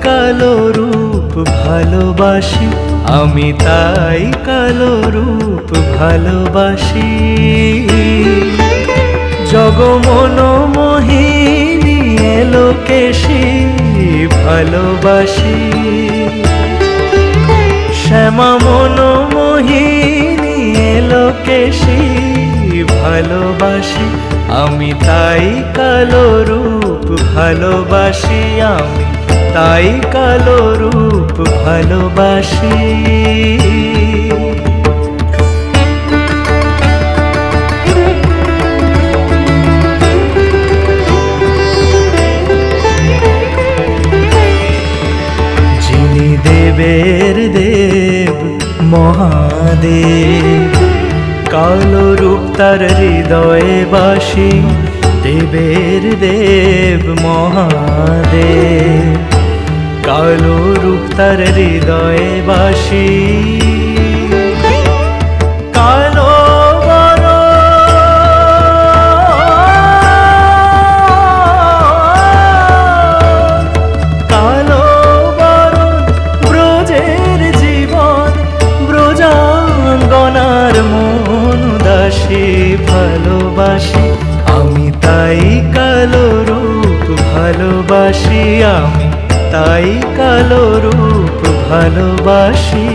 কালো রূপ ভালোবাসি, আমি তাই কালো রূপ ভালোবাসি। জগমন মোহিনী এলোকেশী ভালোবাসি, শ্যামা মন মোহিনী এলোকেশী ভালোবাসি, আমি তাই কালো রূপ ভালোবাসি, আমি তাই কালো রূপ ভালোবাসি। যিনি দেবের দেব মহাদেব, কালো রূপ তার হৃদয়ে বাসি, দেবের দেব মহাদেব, কালো রূপ তার হৃদয়ে বাসি। কালো কালো বরণ ব্রজের জীবন, ব্রজাঙ্গনার মন দাসী ভালোবাসি, আমি তাই কালো রূপ ভালোবাসি, আমি তাই কালো রূপ ভালোবাসি।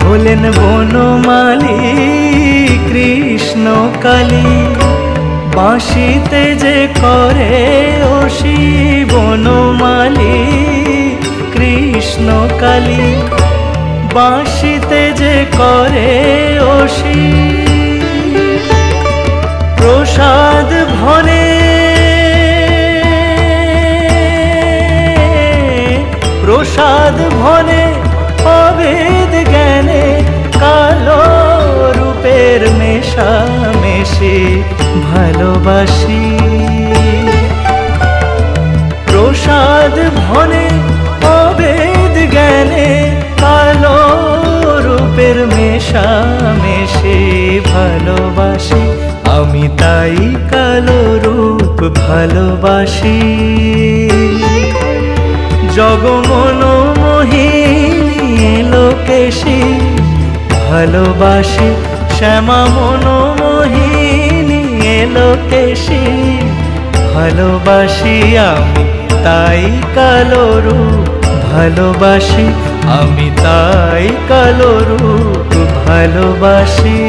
হলেন বনমালী কৃষ্ণ কালী, বাঁশিতে যে করে অসি, বনমালী কৃষ্ণ কালী, বাঁশিতে যে করে অসি। প্রসাদ ভরে প্রসাদ ভরে অভেদ জ্ঞানে, কালো রূপের মেশামেশি ভালোবাসি। প্রসাদ ভরে অভেদ জ্ঞানে, কালো রূপের মেশামেশি ভালোবাসি, আমি তাই কালো রূপ ভালোবাসি। জগমন মোহিনী এলোকেশী ভালোবাসি, শ্যামা মন মোহিনী এলোকেশী ভালোবাসি, আমি তাই কালো রূপ ভালোবাসি, আমি তাই কালো রূপ ভালোবাসি।